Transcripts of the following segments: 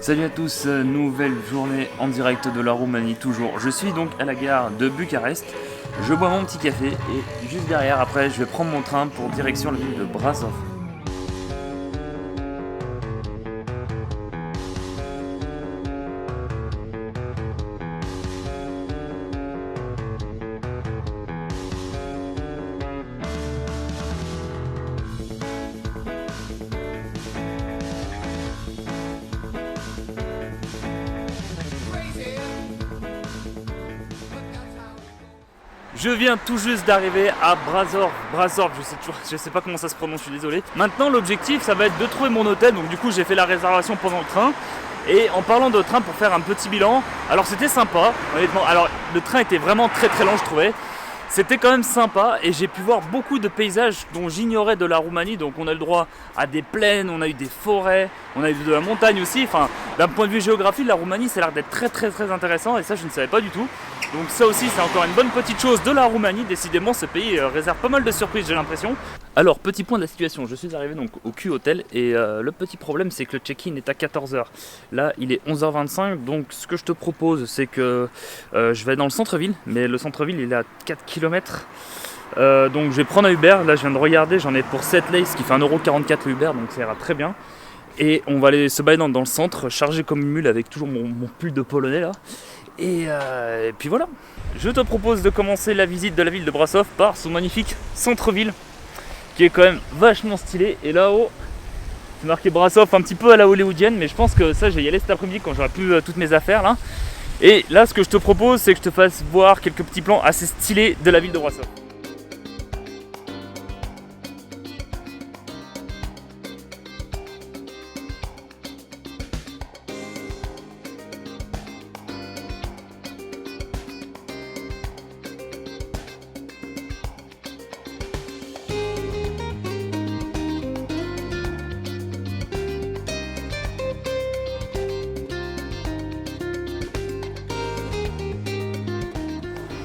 Salut à tous, nouvelle journée en direct de la Roumanie toujours. Je suis donc à la gare de Bucarest, je bois mon petit café et juste derrière après je vais prendre mon train pour direction la ville de Brasov. Je viens tout juste d'arriver à Brasov, je sais pas comment ça se prononce, je suis désolé. Maintenant l'objectif ça va être de trouver mon hôtel, donc du coup j'ai fait la réservation pendant le train. Et en parlant de train pour faire un petit bilan, alors c'était sympa, honnêtement, alors le train était vraiment très lent je trouvais. C'était quand même sympa et j'ai pu voir beaucoup de paysages dont j'ignorais de la Roumanie. Donc on a le droit à des plaines, on a eu des forêts, on a eu de la montagne aussi. Enfin, d'un point de vue géographie, la Roumanie ça a l'air d'être très intéressant et ça je ne savais pas du tout. Donc ça aussi c'est encore une bonne petite chose de la Roumanie. Décidément ce pays réserve pas mal de surprises j'ai l'impression. Alors petit point de la situation, je suis arrivé donc au Q-Hotel et le petit problème c'est que le check-in est à 14h. Là il est 11h25 donc ce que je te propose c'est que je vais dans le centre-ville. Mais le centre-ville il est à 4 km. Donc je vais prendre un Uber, là je viens de regarder, j'en ai pour 7 lei, ce qui fait 1,44€ le Uber donc ça ira très bien. Et on va aller se balader dans le centre, chargé comme une mule avec toujours mon pull de polonais là. Et puis voilà. Je te propose de commencer la visite de la ville de Brasov par son magnifique centre-ville qui est quand même vachement stylé. Et là-haut, c'est marqué Brasov un petit peu à la hollywoodienne, mais je pense que ça je vais y aller cet après-midi quand j'aurai plus toutes mes affaires là. Et là ce que je te propose c'est que je te fasse voir quelques petits plans assez stylés de la ville de Brasov.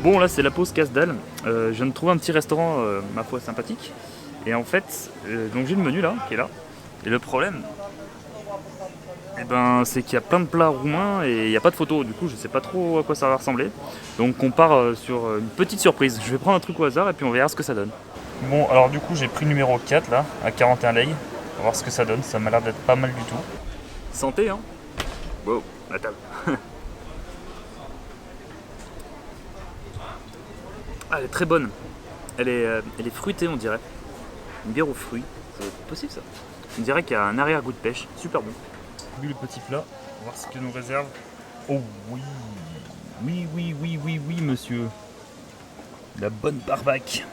Bon là c'est la pause casse-dalle, je viens de trouver un petit restaurant ma foi sympathique. Et en fait, donc j'ai le menu là, qui est là. Et le problème, c'est qu'il y a plein de plats roumains et il n'y a pas de photos. Du coup je sais pas trop à quoi ça va ressembler. Donc on part sur une petite surprise. Je vais prendre un truc au hasard et puis on verra ce que ça donne. Bon alors du coup j'ai pris le numéro 4 là, à 41 lei. On va voir ce que ça donne, ça m'a l'air d'être pas mal du tout. Santé hein. Wow, la table. Ah, elle est très bonne. Elle est fruitée, on dirait. Une bière aux fruits. C'est possible ça. On dirait qu'il y a un arrière-goût de pêche. Super bon. Vu le petit plat, on va voir ce que nous réserve. Oh oui. Oui, monsieur. La bonne barbaque.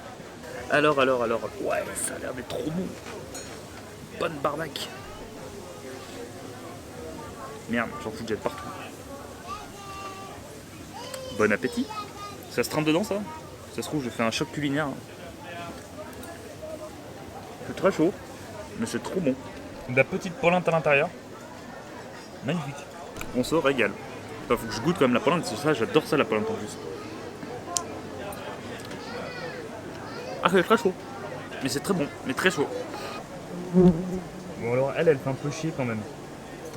Alors. Ouais, ça a l'air d'être trop bon. Bonne barbaque. Merde, j'en fous de jette partout. Bon appétit. Ça se trempe dedans ça? Ça se trouve, je fais un choc culinaire. C'est très chaud, mais c'est trop bon. De la petite polenta à l'intérieur. Magnifique. On se régale. Enfin, faut que je goûte quand même la polenta, c'est ça, j'adore ça la polenta en plus. Ah, c'est très chaud. Mais c'est très bon, mais très chaud. Bon, alors elle fait un peu chier quand même.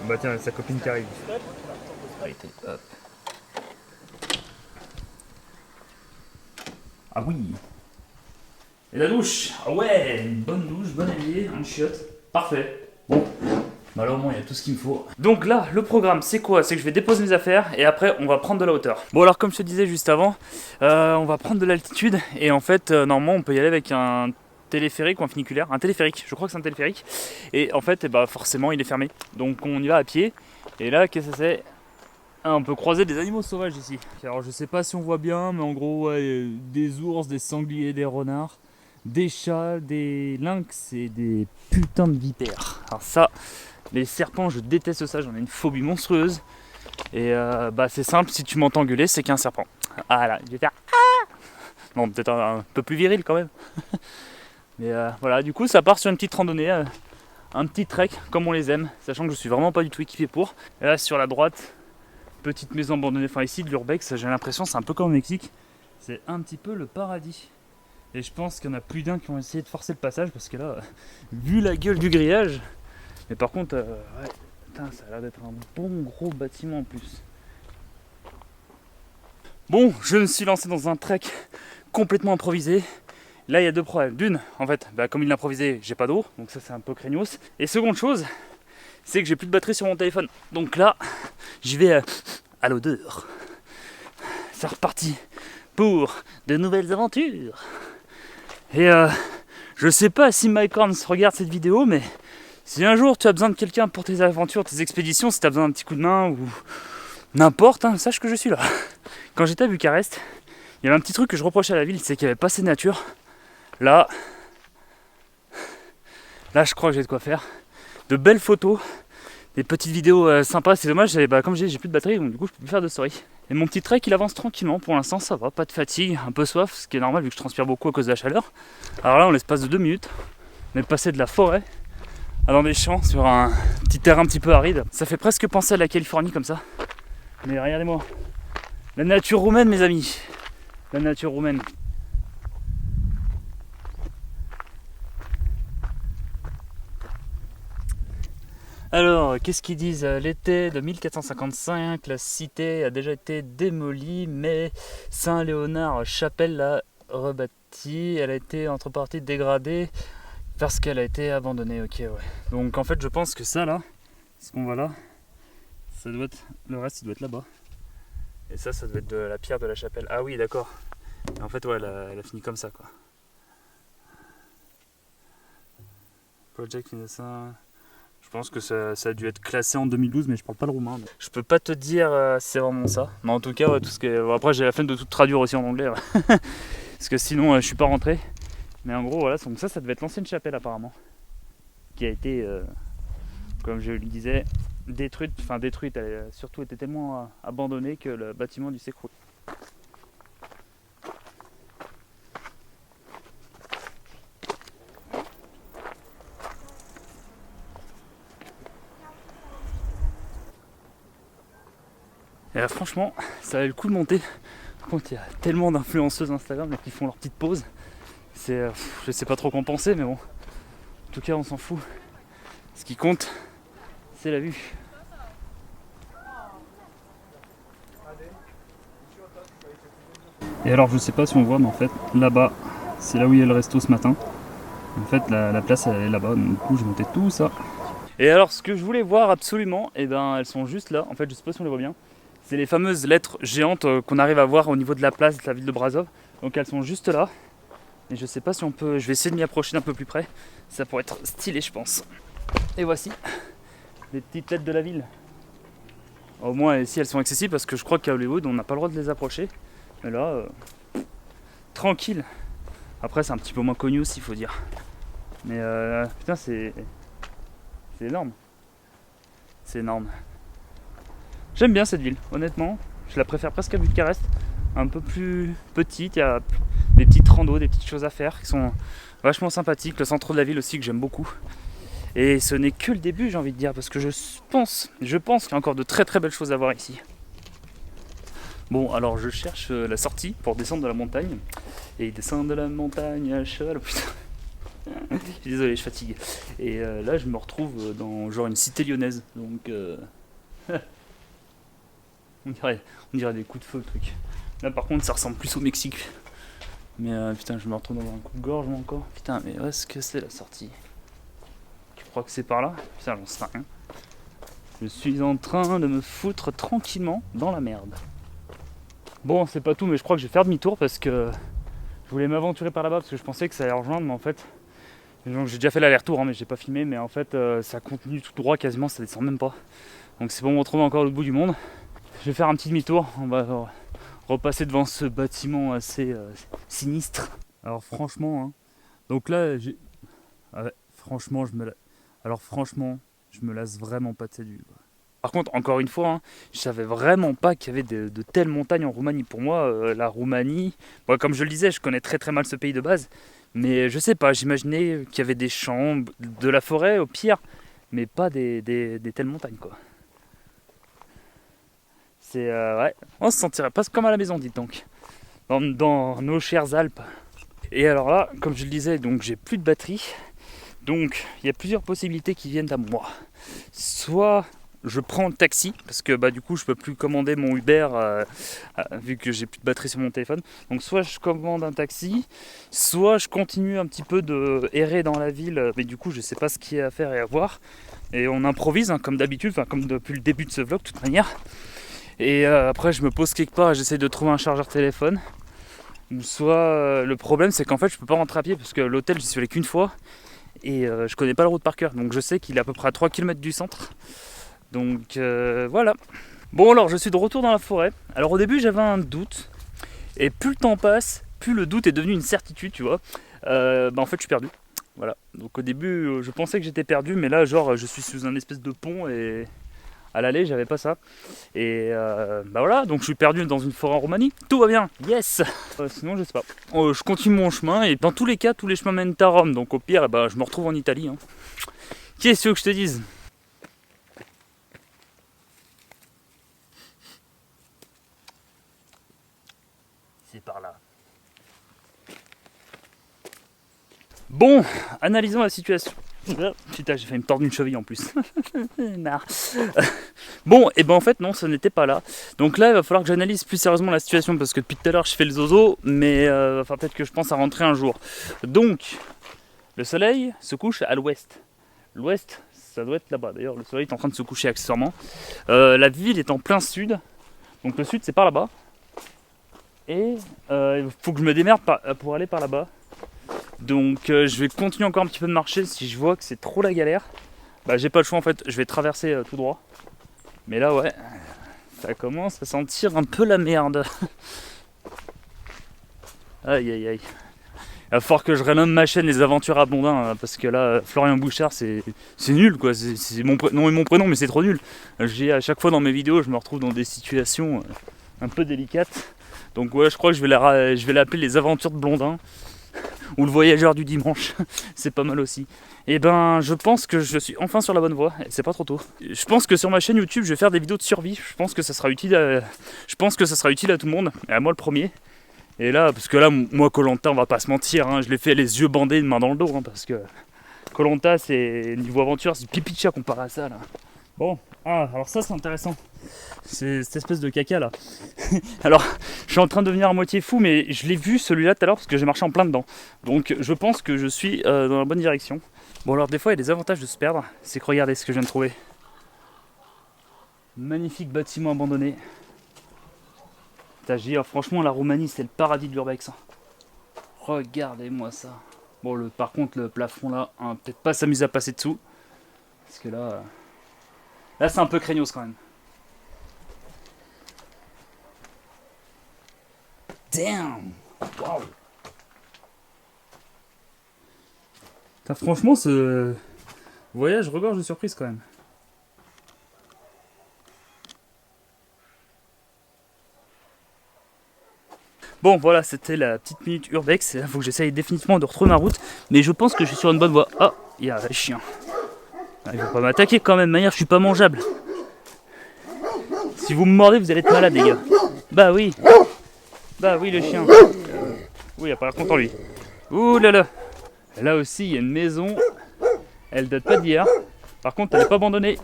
Bah, tiens, sa copine qui arrive. Hop. Ah oui. Et la douche. Ah ouais, une bonne douche, bonne habillée, un chiotte. Parfait. Bon. Bah là au moins il y a tout ce qu'il me faut. Donc là, le programme c'est quoi? C'est que je vais déposer mes affaires et après on va prendre de la hauteur. Bon alors comme je te disais juste avant, on va prendre de l'altitude. Et en fait, normalement on peut y aller avec un téléphérique ou un funiculaire. Un téléphérique, je crois que c'est un téléphérique. Et en fait, forcément il est fermé. Donc on y va à pied. Et là, qu'est-ce que c'est? On peut croiser des animaux sauvages ici. Alors je sais pas si on voit bien, mais en gros ouais, des ours, des sangliers, des renards, des chats, des lynx et des putains de vipères. Alors ça, les serpents je déteste ça, j'en ai une phobie monstrueuse. Et c'est simple, si tu m'entends gueuler, c'est qu'un serpent. Ah là, je vais faire ah. Non, peut-être un peu plus viril quand même. Mais voilà, du coup ça part sur une petite randonnée, un petit trek comme on les aime, sachant que je suis vraiment pas du tout équipé pour. Et là sur la droite, petite maison abandonnée, enfin ici de l'urbex, j'ai l'impression c'est un peu comme au Mexique, c'est un petit peu le paradis. Et je pense qu'il y en a plus d'un qui ont essayé de forcer le passage parce que là, vu la gueule du grillage, mais par contre, ouais, Putain, ça a l'air d'être un bon gros bâtiment en plus. Bon, je me suis lancé dans un trek complètement improvisé. Là, il y a deux problèmes. D'une, en fait, comme il l'a improvisé, j'ai pas d'eau, donc ça c'est un peu craignos. Et seconde chose, c'est que j'ai plus de batterie sur mon téléphone. Donc là, j'y vais à l'odeur. C'est reparti pour de nouvelles aventures. Et je sais pas si Mike Horns regarde cette vidéo, mais si un jour tu as besoin de quelqu'un pour tes aventures, tes expéditions, si tu as besoin d'un petit coup de main ou n'importe, hein, sache que je suis là. Quand j'étais à Bucarest, il y avait un petit truc que je reprochais à la ville, c'est qu'il n'y avait pas assez de nature. Là, je crois que j'ai de quoi faire. De belles photos, des petites vidéos sympas. C'est dommage, comme je dis, j'ai plus de batterie, donc du coup je peux plus faire de story. Et mon petit trek il avance tranquillement, pour l'instant ça va, pas de fatigue, un peu soif, ce qui est normal vu que je transpire beaucoup à cause de la chaleur. Alors là, en l'espace de 2 minutes, on est passé de la forêt à dans des champs sur un petit terrain un petit peu aride. Ça fait presque penser à la Californie comme ça. Mais regardez-moi, la nature roumaine mes amis, la nature roumaine. Alors, qu'est-ce qu'ils disent? L'été de 1455, la cité a déjà été démolie, mais Saint-Léonard-Chapelle l'a rebâtie. Elle a été entre parties dégradée parce qu'elle a été abandonnée. Ok, ouais. Donc en fait, je pense que ça là, ce qu'on voit là, ça doit être le reste, il doit être là-bas. Et ça doit être de la pierre de la chapelle. Ah oui, d'accord. En fait, ouais, elle a fini comme ça, quoi. Project Innocent. Je pense que ça a dû être classé en 2012, mais je parle pas le roumain. Donc. Je peux pas te dire si c'est vraiment ça. Mais en tout cas, ouais, tout ce que... après, j'ai la flemme de tout traduire aussi en anglais. Ouais. Parce que sinon, je suis pas rentré. Mais en gros, voilà, donc ça devait être l'ancienne chapelle apparemment. Qui a été, comme je le disais, détruite. Enfin, détruite, elle a surtout été tellement abandonnée que le bâtiment dû s'écrouler. Et là, franchement, ça valait le coup de monter. Par contre, il y a tellement d'influenceuses Instagram là, qui font leur petite pause. C'est, je sais pas trop qu'en penser, mais bon. En tout cas, on s'en fout. Ce qui compte, c'est la vue. Et alors, je sais pas si on voit, mais en fait, là-bas, c'est là où il y a le resto ce matin. En fait, la place, elle est là-bas. Donc, du coup, j'ai monté tout ça. Et alors, ce que je voulais voir absolument, elles sont juste là. En fait, je sais pas si on les voit bien. C'est les fameuses lettres géantes qu'on arrive à voir au niveau de la place de la ville de Brazov. Donc elles sont juste là. Et je sais pas si on peut... Je vais essayer de m'y approcher d'un peu plus près. Ça pourrait être stylé, je pense. Et voici les petites lettres de la ville. Au moins ici elles sont accessibles parce que je crois qu'à Hollywood on n'a pas le droit de les approcher. Mais là, tranquille. Après c'est un petit peu moins connu aussi, il faut dire. Mais putain c'est énorme. C'est énorme. J'aime bien cette ville, honnêtement. Je la préfère presque à Bucarest. Un peu plus petite, il y a des petites randos, des petites choses à faire qui sont vachement sympathiques. Le centre de la ville aussi que j'aime beaucoup. Et ce n'est que le début, j'ai envie de dire, parce que je pense qu'il y a encore de très très belles choses à voir ici. Bon, alors je cherche la sortie pour descendre de la montagne. Et descendre de la montagne à cheval, putain. Je suis désolé, je fatigue. Et là, je me retrouve dans genre une cité lyonnaise. Donc... On dirait des coups de feu le truc. Là par contre ça ressemble plus au Mexique. Mais putain je me retrouve dans un coup de gorge moi encore. Putain mais où est-ce que c'est la sortie? Tu crois que c'est par là? Putain j'en sais rien. Je suis en train de me foutre tranquillement dans la merde. Bon c'est pas tout mais je crois que je vais faire demi-tour parce que je voulais m'aventurer par là-bas parce que je pensais que ça allait rejoindre mais en fait... Donc j'ai déjà fait l'aller-retour hein, mais j'ai pas filmé mais en fait ça continue tout droit quasiment, ça descend même pas. Donc c'est pour me retrouver encore au bout du monde. Je vais faire un petit demi-tour, on va repasser devant ce bâtiment assez sinistre. Alors franchement, hein, donc là, franchement, je me lasse vraiment pas de cette vue. Par contre, encore une fois, hein, je savais vraiment pas qu'il y avait de telles montagnes en Roumanie. Pour moi, la Roumanie, comme je le disais, je connais très très mal ce pays de base, mais je sais pas, j'imaginais qu'il y avait des champs, de la forêt au pire, mais pas des telles montagnes quoi. C'est ouais, on se sentirait presque comme à la maison, dites donc, dans nos chères Alpes. Et alors là, comme je le disais, donc j'ai plus de batterie, donc il y a plusieurs possibilités qui viennent à moi. Soit je prends le taxi parce que du coup je peux plus commander mon Uber vu que j'ai plus de batterie sur mon téléphone. Donc soit je commande un taxi, soit je continue un petit peu de errer dans la ville, mais du coup je sais pas ce qu'il y a à faire et à voir. Et on improvise comme d'habitude, comme depuis le début de ce vlog de toute manière. Et après je me pose quelque part et j'essaie de trouver un chargeur téléphone. Ou soit le problème c'est qu'en fait je peux pas rentrer à pied parce que l'hôtel j'y suis allé qu'une fois. Et je connais pas la route par cœur, donc je sais qu'il est à peu près à 3 km du centre. Donc voilà. Bon alors je suis de retour dans la forêt. Alors au début j'avais un doute. Et plus le temps passe, plus le doute est devenu une certitude, tu vois. En fait je suis perdu. Voilà. Donc au début je pensais que j'étais perdu, mais là genre je suis sous un espèce de pont et à l'aller j'avais pas ça. Et voilà, donc je suis perdu dans une forêt en Roumanie. Tout va bien, yes. Sinon je sais pas. Je continue mon chemin et dans tous les cas tous les chemins mènent à Rome. Donc au pire je me retrouve en Italie. Qu'est-ce que je te dise? C'est par là. Bon, analysons la situation. Putain, j'ai failli me tordre une cheville en plus. Bon, et en fait non, ce n'était pas là. Donc là il va falloir que j'analyse plus sérieusement la situation parce que depuis tout à l'heure je fais le zozo, mais peut-être que je pense à rentrer un jour. Donc, le soleil se couche à l'ouest. L'ouest, ça doit être là-bas. D'ailleurs, le soleil est en train de se coucher accessoirement. La ville est en plein sud. Donc le sud c'est par là-bas. Et il faut que je me démerde pour aller par là-bas. Donc je vais continuer encore un petit peu de marcher. Si je vois que c'est trop la galère, j'ai pas le choix en fait, je vais traverser tout droit. Mais là ouais, ça commence à sentir un peu la merde. Aïe aïe aïe. Il va falloir que je renomme ma chaîne Les Aventures à Blondin, parce que là Florian Bouchard c'est nul quoi, c'est mon nom et mon prénom mais c'est trop nul. À chaque fois dans mes vidéos je me retrouve dans des situations un peu délicates. Donc ouais, je crois que je vais l'appeler Les Aventures de Blondin. Ou le voyageur du dimanche, c'est pas mal aussi. Et je pense que je suis enfin sur la bonne voie, et c'est pas trop tôt. Je pense que sur ma chaîne YouTube, je vais faire des vidéos de survie. Je pense que ça sera utile à tout le monde, et à moi le premier. Et là, parce que là, moi Koh-Lanta, on va pas se mentir, je l'ai fait les yeux bandés, une main dans le dos, parce que Koh-Lanta, c'est niveau aventure, c'est pipi de chat comparé à ça là. Bon, alors ça c'est intéressant. C'est cette espèce de caca là. Alors, je suis en train de devenir à moitié fou, mais je l'ai vu celui-là tout à l'heure parce que j'ai marché en plein dedans. Donc je pense que je suis dans la bonne direction. Bon alors des fois il y a des avantages de se perdre. C'est que regardez ce que je viens de trouver. Magnifique bâtiment abandonné. Franchement la Roumanie c'est le paradis de l'urbex. Regardez-moi ça. Bon par contre le plafond là, peut-être pas s'amuser à passer dessous. Parce que là c'est un peu craignos quand même. Damn! Wow! Franchement, ce voyage regorge de surprises quand même. Bon, voilà, c'était la petite minute urbex. Il faut que j'essaye définitivement de retrouver ma route. Mais je pense que je suis sur une bonne voie. Ah, il y a un chien. Il faut pas m'attaquer quand même. De manière, je suis pas mangeable. Si vous me mordez, vous allez être malade, les gars. Bah oui, le chien. Oui, il a pas l'air content lui. Ouh là là. Là aussi, il y a une maison. Elle date pas d'hier. Par contre, elle n'est pas abandonnée.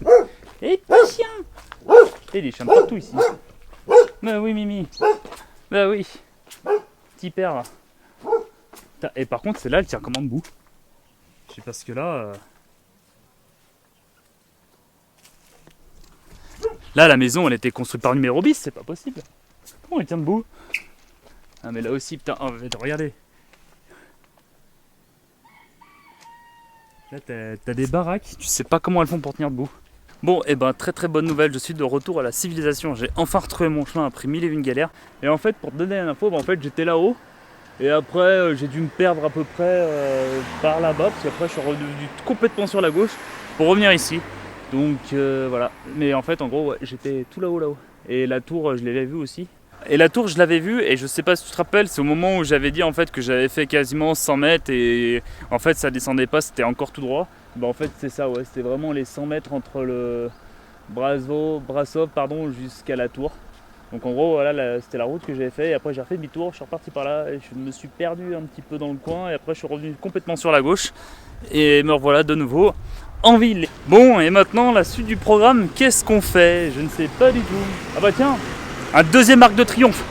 Et petit chien. Et des chiens de partout ici. Bah oui, Mimi. Bah oui. Petit père là. Et par contre, celle-là, elle tient comment debout? Je sais pas ce que là. Là, la maison, elle a été construite par numéro bis, c'est pas possible. Comment elle tient debout? Ah mais là aussi, putain, regardez. Là t'as des baraques, tu sais pas comment elles font pour tenir debout. Bon, et très bonne nouvelle, je suis de retour à la civilisation. J'ai enfin retrouvé mon chemin après 1000 et une galères. Et en fait, pour te donner l'info, en fait j'étais là-haut. Et après, j'ai dû me perdre à peu près par là-bas. Parce qu'après, je suis revenu complètement sur la gauche pour revenir ici. Donc voilà. Mais en fait, en gros, ouais, j'étais tout là-haut. Et la tour, je l'avais vue aussi. Et la tour je l'avais vue et je sais pas si tu te rappelles, c'est au moment où j'avais dit en fait que j'avais fait quasiment 100 mètres et en fait ça descendait pas, c'était encore tout droit. En fait c'est ça, ouais, c'était vraiment les 100 mètres entre le Brasov jusqu'à la tour. Donc en gros voilà, c'était la route que j'avais fait et après j'ai refait demi-tour, je suis reparti par là et je me suis perdu un petit peu dans le coin et après je suis revenu complètement sur la gauche et me revoilà de nouveau en ville. Bon, et maintenant, la suite du programme, qu'est-ce qu'on fait? Je ne sais pas du tout. Ah bah tiens, un deuxième arc de triomphe.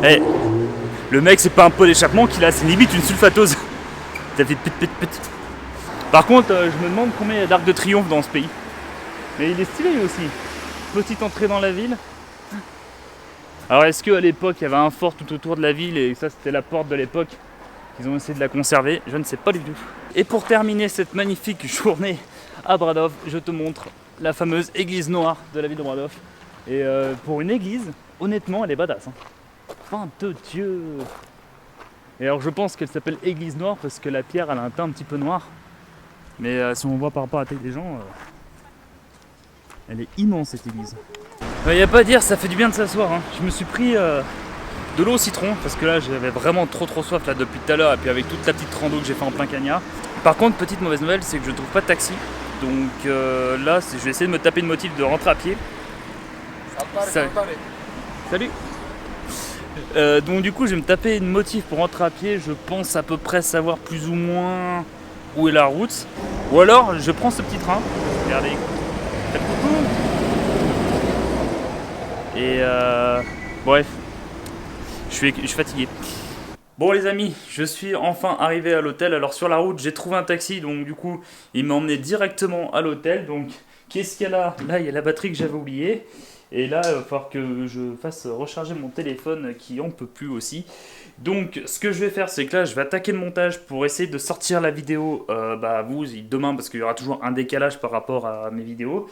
Eh, le mec, c'est pas un pot d'échappement qu'il a, c'est limite une sulfatose. Ça fait pit pit pit. Par contre, je me demande combien il y a d'arcs de triomphe dans ce pays. Mais il est stylé aussi. Petite entrée dans la ville. Alors est-ce qu'à l'époque il y avait un fort tout autour de la ville et ça c'était la porte de l'époque, qu'ils ont essayé de la conserver? Je ne sais pas du tout. Et pour terminer cette magnifique journée à Bradov, je te montre la fameuse église noire de la ville de Bradov. Et pour une église, honnêtement elle est badass. Hein. Fin de Dieu. Et alors je pense qu'elle s'appelle église noire parce que la pierre elle a un teint un petit peu noir. Mais si on voit par rapport à la tête des gens, elle est immense cette église. Il n'y a pas à dire, ça fait du bien de s'asseoir. Hein. Je me suis pris de l'eau au citron parce que là j'avais vraiment trop soif là, depuis tout à l'heure et puis avec toute la petite rando que j'ai fait en plein cagnard. Par contre, petite mauvaise nouvelle, c'est que je ne trouve pas de taxi. Donc là, je vais essayer de me taper une motive de rentrer à pied. Salut. Donc du coup, je vais me taper une motive pour rentrer à pied. Je pense à peu près savoir plus ou moins où est la route. Ou alors, je prends ce petit train. Regardez. Faites coucou. Et bref, je suis fatigué. Bon les amis, je suis enfin arrivé à l'hôtel. Alors sur la route, j'ai trouvé un taxi, donc du coup, il m'a emmené directement à l'hôtel. Donc, qu'est-ce qu'il y a là? Là, il y a la batterie que j'avais oubliée. Et là, il va falloir que je fasse recharger mon téléphone qui en peut plus aussi. Donc, ce que je vais faire, c'est que là, je vais attaquer le montage pour essayer de sortir la vidéo vous demain, parce qu'il y aura toujours un décalage par rapport à mes vidéos.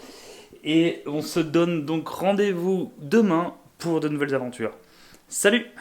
Et on se donne donc rendez-vous demain pour de nouvelles aventures. Salut!